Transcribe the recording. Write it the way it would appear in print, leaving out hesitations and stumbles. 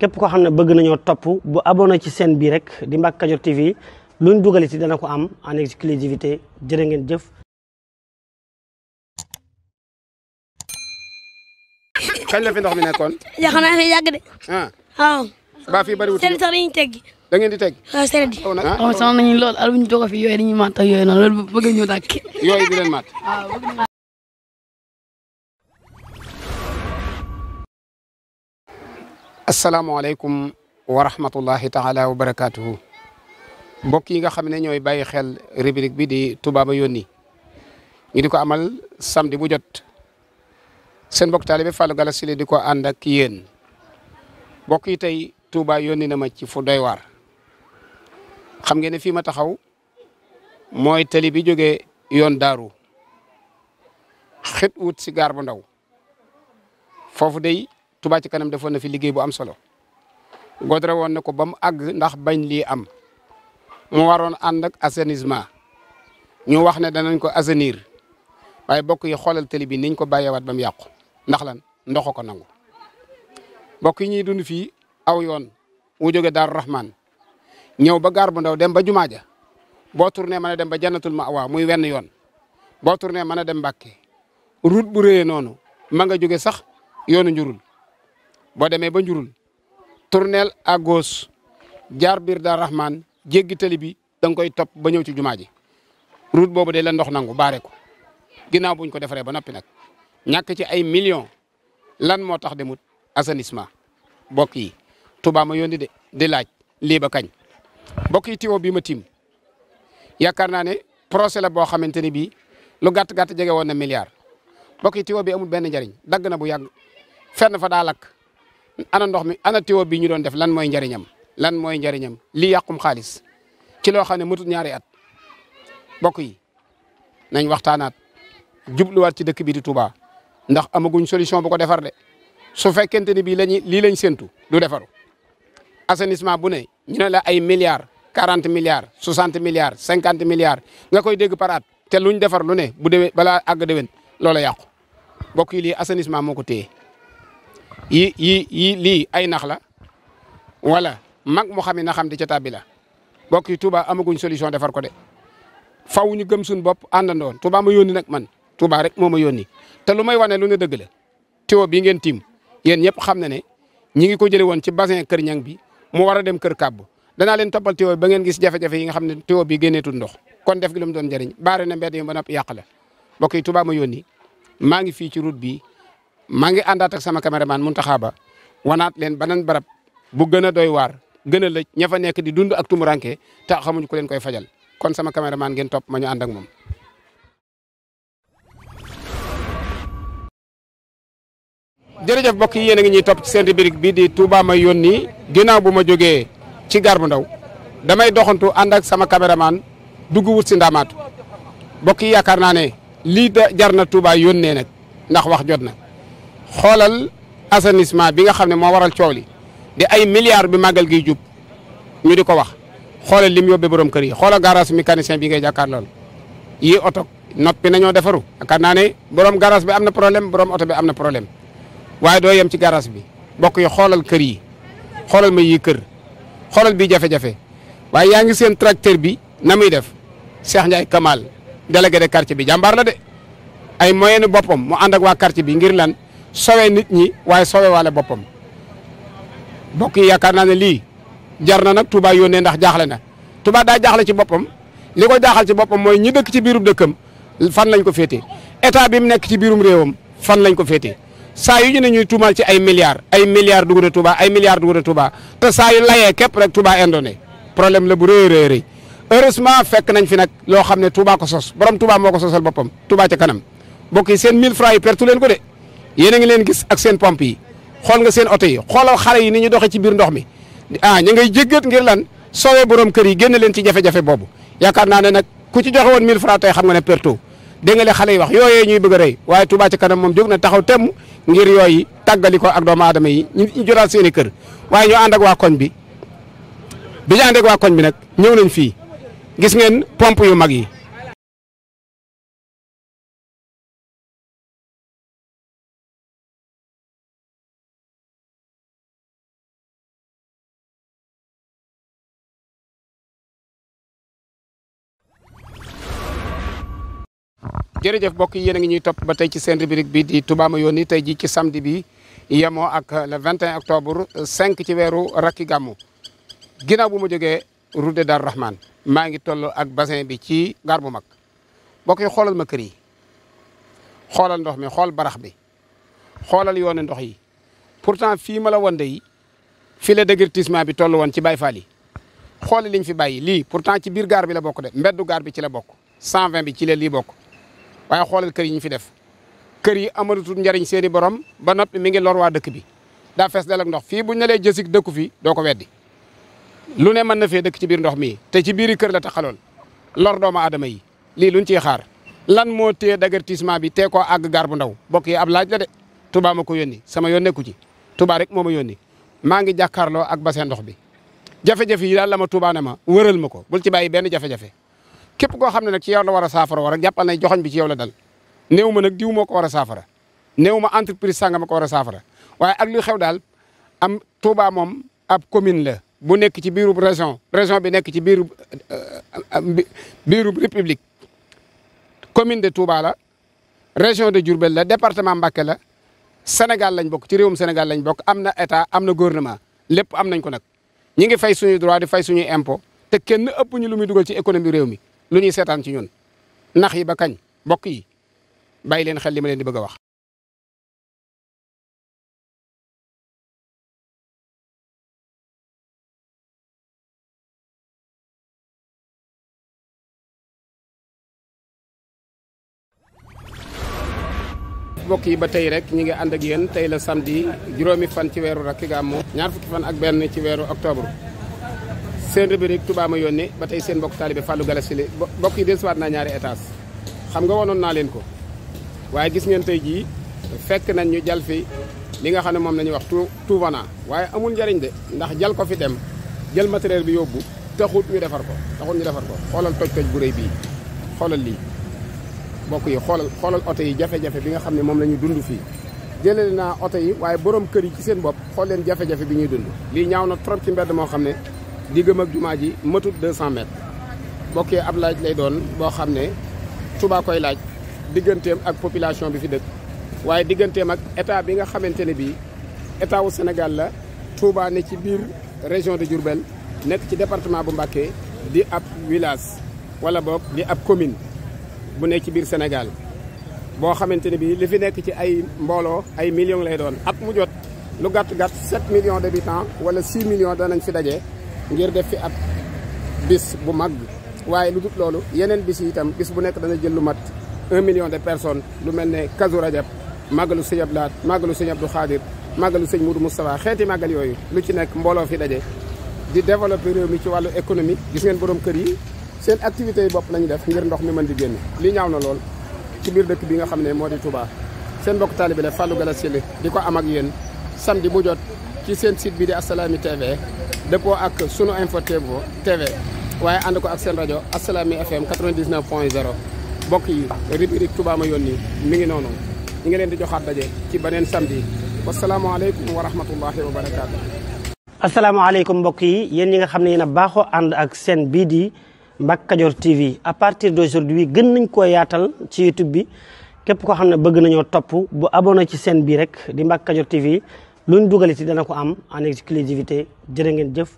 képp koo xam ne bëgg nañoo topp bu abonné ci chaîne bii rek di Mbacke Kadior TV luñ dugal ci dana ko am en exclusivité jërë ngeen jëf. kañ la fi ndox mi nekkoon. yaakaar naa fi yàgg de. waaw. ba fii bariwul seen sax dañuy teggi. da ngeen di teg. waaw seen di. waaw sonn nañu lool al bu ñu jóge fi yooyu dañuy màtt ak yooyu noonu loolu bëgg ñu dàkk. yooyu di leen mat. asalaamaaleykum wa rahmatullahi taala wa barakaatuhu. mbokk yi nga xam ne ñooy bàyyi xel rubrique bi di Touba ma yónni ñu di ko amal samedi bu jot seen mbokk taalibe Fallou Galass Syll di ko ànd ak yéen mbokk yi tey Touba yónni na ma ci fu doy waar. xam ngeen ne fii ma taxaw mooy tali bi jógee yoon daaru xet wut si gaar bu ndaw foofu day Touba ci kanam defoon na fi liggéey bu am solo godre woon na ko ba mu àgg ndax bañ lii am mu waroon ànd ak assainissement ñu wax ne danañ ko assainir waaye bokk yi xoolal tali bi niñ ko bàyyeewaat ba mu yàqu ndax lan ndox ko nangu bokk yi ñuy dund fii aw yoon wu jóge Daaru Rahman ñëw ba gaar bu ndaw dem ba jumaa ja boo tourné mën a dem ba jannatul ma'wa muy wenn yoon boo tourné mën a dem Mbàkke route bu rëyee noonu ma nga jóge sax yoonu njurul boo demee ba njurul tournel à gauche jaar biir Daaru Rahman jéggi tali bi da nga koy topp ba ñëw ci jumaa ji route boobu de la ndox nangu baare ko ginnaaw buñ ko defaree ba noppi nag ñàkk ci ay millions lan moo tax demut assainissement bokk yi Touba ma yónni de di laaj lii ba kañ bokk yi tiwo bii ma tiim yaakaar naa ne procès la boo xamante ni bii lu gàtt-gàtt jege woon na milliard bokk yi tiwo bi amul benn njariñ dagg na bu yàgg fenn fa daa lakk ana ndox mi ana tiwo bii ñu doon def lan mooy njariñam lan mooy njariñam lii yàqum xaalis ci loo xam ne mutut ñaari at bokk yi nañ waxtaanaat jubluwaat ci dëkk bi di Touba ndax amaguñ solution bu ko defar de su fekkente ni bii lii lañ séntu du defaru assainissement bu ne ñu ne la ay milliards 40 milliards 60 milliards 50 milliards nga koy dégg par at te luñ defar lu ne bu déwee balaa àgg déwén loola yàqu bokk yi lii assainissement moo ko téye lii ay nax la wala mag mu xam ne na xam di ca tàbbi la bokk yi Touba amaguñ solution defar ko de faw ñu gëm suñu bopp àndandoon Touba ma yónni nag man Touba rek moo ma yónni te lu may wane lu ne dëgg la tiwo bii ngeen tiim yéen ñëpp xam na ne ñi ngi ko jëlee woon ci bassin Kër Ñang bi mu war a dem Kër Kàbb danaa leen toppal tiwo ba ngeen gis jafe-jafe yi nga xam ne tiwo bi génneetul ndox kon def gi lu mu doon jëriñ baare na mbedd yi ba noppi yàq la bokk yi Touba ma yónni maa ngi fii ci route bi maa ngi àndaat ak sama caméraman Muntaxa Ba wanaat leen beneen barab bu gën a doy waar gën a lëj ña fa nekk di dund ak tumuranke te xamuñ ko leen koy fajal kon sama caméraman ngeen topp ma ñu ànd ak moom. jërëjëf mbokk yi yéen a ngi ñuy topp ci seen rubrique bi di Touba ma yónni ginnaaw bu ma jógee ci gaar bu ndaw damay doxantu ànd ak sama caméraman dugg wut si ndaamaatu mbokk yi yaakaar naa ne lii da jar na Touba yónnee nag ndax wax jot na xoolal assainissement bi nga xam ne moo waral coow li di ay milliards bi màggal giy jub ñu di ko wax xoolal lim yóbbee borom kër yi xoolal garage mécanicien bi ngay jàkkaar lool yii oto noppi nañoo defaru yaakaar naa ne borom garage bi am na problème borom oto bi am na problème waaye doo yem ci garage bi bokk yi xoolal kër yi xoolal ma yii kër xoolal bii jafe-jafe waaye yaa ngi seen tracteur bi na muy def Cheikh Ndiaye Kamal délégué de quartier bi jàmbaar la de ay moyens boppam mu ànd ak waa quartier bi ngir lan sowe nit ñi waaye sowe waale boppam bokk yi yaakaar naa ne lii jar na nag Touba yónnee ndax jaaxle na Touba daa jaaxle ci boppam li ko jaaxal ci boppam mooy ñi dëkk ci biirum dëkkam fan lañ ko féetee état bi mu nekk ci biirum réewam fan lañ ko féetee saa yu ñu ne ñuy tuumal ci ay milliards dugg na Touba ay milliards dugg na Touba te saa yu layee képp rek Touba indone problème la bu rëy a rëy heureusement fekk nañ fi nag loo xam ne Touba ko sos borom Touba moo ko sosal boppam Touba ca kanam bokk yi seen 1000 francs yi pertu leen ko de yéen a ngi leen gis ak seen pompe yi xool nga seen oto yi xoolal xale yi ni ñu doxee ci biir ndox mi ñu ngay jéggat ngir lan soowee borom kër yi génn leen ci jafe-jafe boobu yaakaar naa ne nag ku ci joxe woon 1000 francs tey xam nga ne perto dégg nga le xale yi wax yooyee ñuy bëgg a rëy waaye Touba ca kanam moom jóg na taxaw temm ngir yooyu tàggali ko ak doomu aadama yi ñu jotaat seen i kër waaye ñu ànd ak waa koñ bi ñu ànd ak waa koñ bi nag ñëw nañ fii gis ngeen pompe yu mag yi jërëjëf mbokk yi yéen a ngi ñuy topp ba tey ci seen rubrique bi di Touba ma yónni tey ji ci samedi bi yemoo ak le 21 octobre 5 ci weeru rakki gàmmu ginnaaw bu ma jógee route de Darou Rahman maa ngi toll ak bassin bi ci gaar bu mag mbokk yi xoolal ma kër yi xoolal ndox mi xool barax bi xoolal yoonu ndox yi pourtant fii ma la wonde yi fii la déguerpissement bi toll woon ci Baye Fall yi xooli liñ fi bàyyi lii pourtant ci biir gaar bi la bokk de mbeddu gaar bi ci la bokk 120 bi ci la lii bokk waaye xoolal kër yi ñu fi def kër yi amatutul njariñ seeni borom ba noppi mi ngi lor waa dëkk bi daa fees del ak ndox fii buñ ne lee jësig dëkku fi doo ko weddi lu ne mën na fee dëkk ci biir ndox mi te ci biiri kër la taxaloon lor doomu aadama yi lii luñ ciy xaar lan moo téye déguerpissement bi tee koo àgg gaar bu ndaw bokk yi ab laaj la de Touba ma ko yónni sama yoon nekku ci Touba rek moo ma yónni maa ngi jàkkaarloo ak bassin ndox bi jafe-jafe yi daal la ma Touba ne ma wëral ma ko bul ci bàyyi benn jafe-jafe képp koo xam ne nag ci yow la war a saafara war a jàppal na joxoñ bi ci yow la dal néew ma nag diw moo ko war a saafara néew ma entreprise sànga ma ko war a saafara waaye ak lu xew daal am Touba moom ab commune la bu nekk ci biirub région bi nekk ci biirub république commune de Touba la région de Diourbel la département Mbacké la Sénégal lañ bokk ci réewum Sénégal lañ bokk am na état am na gouvernement lépp am nañ ko nag ñi ngi fay suñuy droit di fay suñuy impôt te kenn ëpp ñu lu muy dugal ci économie réew mi lu ñuy seetaan ci ñun nax yi ba kañ bokk yi bàyyi leen xel li ma leen di bëgg a wax. mbokk yi ba tey rek ñi ngi ànd ak yéen tey la samedi juróomi fan ci weeru rakki gàmmu ñaar fukki fan ak benn ci weeru octobre seen rubrique Touba ma yónni ba tey seen mbokk taalibe Fallou Galass Syll mbokk yi dellusiwaat naa ñaari étage xam nga wonoon naa leen ko waaye gis ngeen tey jii fekk nañ ñu jal fi li nga xam ne moom la ñuy wax tout venant waaye amul njariñ de ndax jal ko fi dem jël matériel bi yóbbu taxut ñu defar ko xoolal toj-toj bu rëy bii xoolal lii mbokk yi xoolal oto yi jafe-jafe bi nga xam ne moom la ñu dund fii jëlee naa oto yi waaye borom kër yi ci seen bopp xool leen jafe-jafe bi ñuy dund lii ñaaw na trop ci mbedd moo xam ne diggam ak jumaa ji matut 200 mètres mbokk yi ab laaj lay doon boo xam ne Touba koy laaj digganteem ak population bi fi dëkk waaye digganteem ak état bi nga xamante ne bii état wu Sénégal la Touba ne ci biir région de Diourbel nekk ci département bu Mbacké di ab village wala boog di ab commune bu nekk ci biir Sénégal boo xamante ne bii li fi nekk ci ay mbooloo ay millions lay doon at mu jot lu gàtt-gàtt 7 millions d'habitants wala 6 millions danañ fi daje ngir def fi ab bis bu mag waaye lu dut loolu yeneen bis yi itam bis bu nekk dana jël lu mat 1 million de personnes lu mel ne Kazu Rajab màggalu sëñ Abdou Lahad màggalu sëñ Abdou Khadir màggalu sëñ Moudou Moustapha xeeti màggal yooyu lu ci nekk mbooloo fi daje di développer réew mi ci wàllu économie gis ngeen borom kër yi seen activités yi bopp lañu def ngir ndox mi mën di génn lii ñaaw na lool ci biir dëkk bi nga xam ne moo di Touba seen mbokk taalibe la Fallou Galass Syll di ko am ak yéen samedi bu jot ci seen site bi di Assalaamy TV dëppoo ak sunu info TV waaye ànd ko ak seen rajo Assalaamy FM 99.0 mbokk yi rubrique Touba ma yónni mi ngi noonu ñu ngi leen di joxaat daje ci beneen samedi wasalaamaaleykum wa rahmatullahi wa barakaatu. asalaamaaleykum mbokk yi yéen ñi nga xam ne yéen a baaxoo ànd ak seen bii di Mbacke Kadior TV à partir d'aujourd'hui gën nañ koo yaatal ci YouTube bi képp koo xam ne bëgg nañoo topp bu abonné ci seen bii rek di Mbacke Kadior TV luñ dugal ci dana ko am en exclusivité jërë ngeen jëf